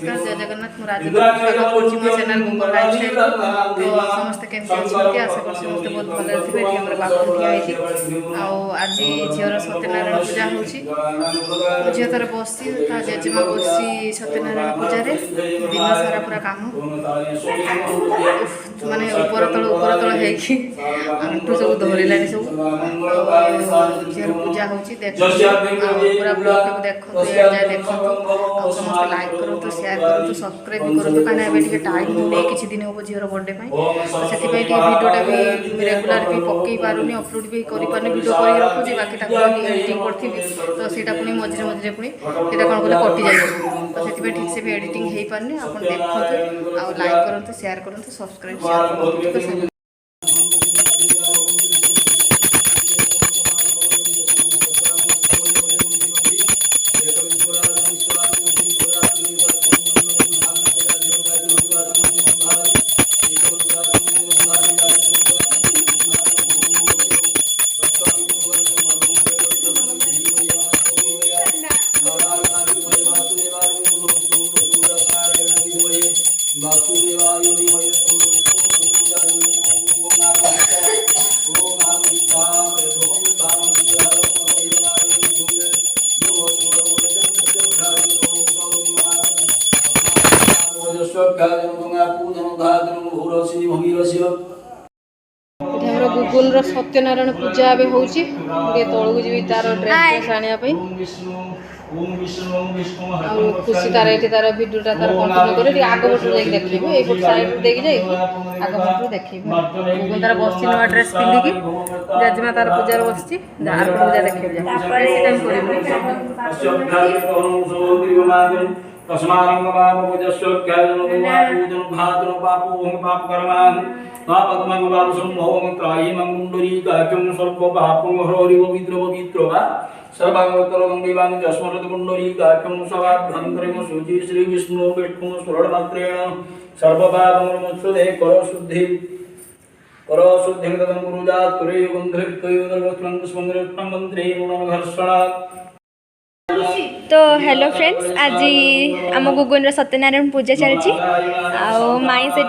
नमस्कार जय जगन्नाथ मु राजू स्वागत करछि मो चैनल गुगल लाइफस्टाइल तो समस्त केमति अछंती आशा करछि समस्त बहुत भले थिबे कि हमर बापू ठिया होइछि आ आज झियर सत्यनारायण पूजा होछि झिय तर बसछि ता जेजेमा बसछि सत्यनारायण पूजा रे दिन सारा पूरा काम माने ऊपर तळ हेकि आंटू सब धरिलानी सब झियर पूजा होछि देख पूरा ब्लॉग को देखो जाय देखो समस्त लाइक करो शेयर करूँ सब्सक्राइब भी करूँ कहीं टाइम होने किसी दिन हम झीर बर्थडे से भिडियोटा भी रेगुलर भी पकई पारूनी अपलोड भी कर भिडियो कर रखुच्छी बाकी एडिटिंग करी तो सीटा पुणी मझे मझे पुणी सीटा कौन कले कटि जाए तो से ठीक से भी एडिटिंग हो पारनी आप देखते आ लाइक करूँ शेयर करूँ सब्सक्राइब शेयर करूँ। गुगुल सत्यनारायण पूजा ए हूँ तौक जी तार ड्रेस आने खुशी तार ये तार भिडियोटा तार कंटिन्यू कर आग पटू जा देखिए ये साइड देख जाए आग पटू देखिए गुगुल तार बस नुआ ड्रेस पिंधिकी जेजेमा तार पूजा बस पूजा देखिए तस्मारंग बाबू जस्वज्ञान पूजन भाद्र बापू पाप कर्मान पापकमंग बाबू संभव त्राई मंगुंडरी काक्यं सर्व पापं हरोरि पवित्र पवित्रवा सर्वांगतरं दिवां जस्मरत गुंडरी काक्यं सवाभ्यंतरं शुचि श्री विष्णु विष्णु सुरड मात्रेण सर्व पापं मुच्यते कर शुद्धि तदं गुरुजात कुरे गंधृत्वयोदर्वत्रं स्मृतं मंत्रे गुणघर्षणात्। तो हेलो फ्रेंड्स आज आम गुगुन सत्यनारायण पूजा चलती माई से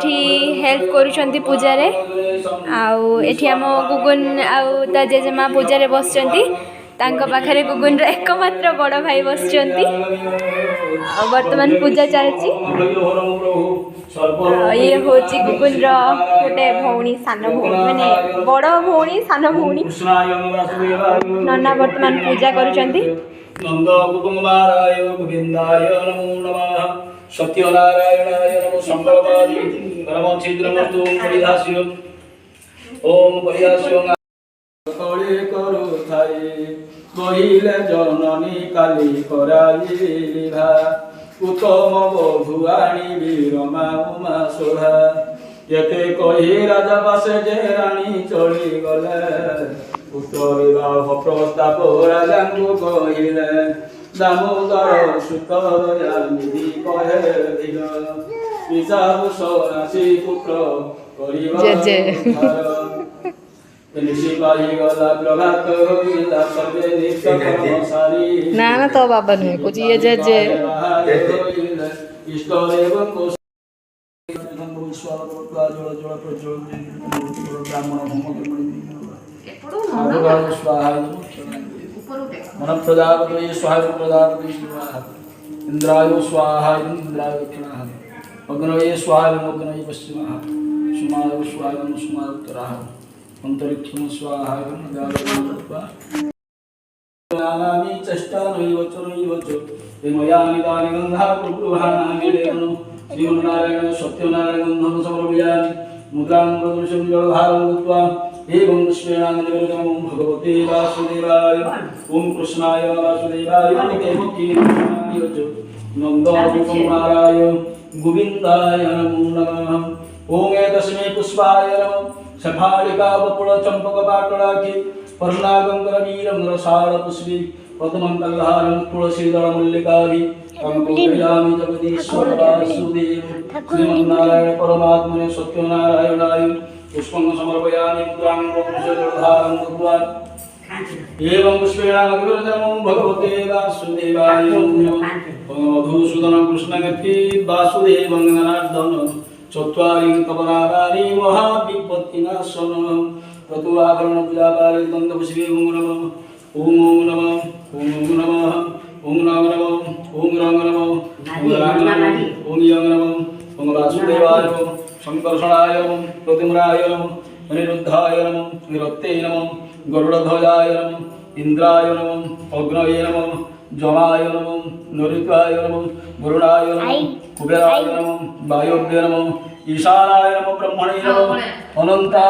हेल्प करुँच पूजा रे आठी आम गुगुन आ जेजेमा पूजा रे बस पाखे गुगुन एकमात्र बड़ भाई बस वर्तमान पूजा चलती ये हूँ गुगुन गोटे भौणी सान भौणी माने बड़ भौणी सान भौणी नना वर्तमान पूजा करुँच नंद कुकुमाराय गोविंदाय नमो नमः सत्यनारायणाय नमो संकल्पादि परम छिद्रमस्तु परिहास्यो ओम परिहास्यो कळे करू थाई कहिले जननी काली कराई लिभा उत्तम बधुआणी वीरमा उमा शोभा येते कही राजा बासे जे रानी चली गले उत्तर प्रस्ताव राजा को कहिले दामोदर सुतर निधि कहे पिसाब सरासी पुत्र ना ना तो बाबा नुहे कुछ ये जे मन प्रजापति स्वाहा प्रजापति स्वाहा इंद्राय स्वाहा इंद्राय दक्षिणा अग्नये स्वाहा अग्नये पश्चिमा सुमाय स्वाहा सुमाय उत्तराः अंतरिक्षं स्वाहा नानानि चष्टानैव चरैव च मयानि दानि गन्धा प्रगृहाणानि देवनो श्रीमन्नारायण सत्यनारायण गन्धं समर्पयामि मुद्रां प्रदर्शं जलधारं दत्त्वा एवं कृष्णानन्दं भगवते वासुदेवाय ओम कृष्णाय वासुदेवाय नंदकुमाराय गोविंदाय नमो नमः ओम एतस्मै पुष्पाय नमः सफालिका वपुल चंपक पाटलाकी पर्णागंकर वीरं रसाळ पुष्पी पद्मं कल्हारं तुलसीदल मल्लिकाभि कंकुयामि जगदीश्वर वासुदेव श्रीमन्नारायण परमात्मने सत्यनारायणाय पुष्पं समर्पयामि मुद्रां प्रदर्शयधारं दत्त्वा एवं पुष्पेण अग्रजनमो भगवते वासुदेवाय नमः मधुसूदन कृष्णगति वासुदेवं जनार्दन चत्वारि कपरागानि महाविपत्तिनाशन ततो आवरण पूजापाले दन्तपुष्पे ओं नमः ओं नमः ओं नमः ओं नमः ओं नमः ओं नमः ओं यं नमः ओं वासुदेवाय नमः संकर्षणाय नमः प्रतिमराय नमः अनिरुद्धाय नमः निरत्ते नमः गरुड़ध्वजाय नमः इंद्राय नमः अग्नये नमः जमाय नमः नरुत्वाय नमः वरुणाय नमः कुबेराय नमः वायुव्ये नमः ईशानाय नमः ब्रह्मणे नमः अनंता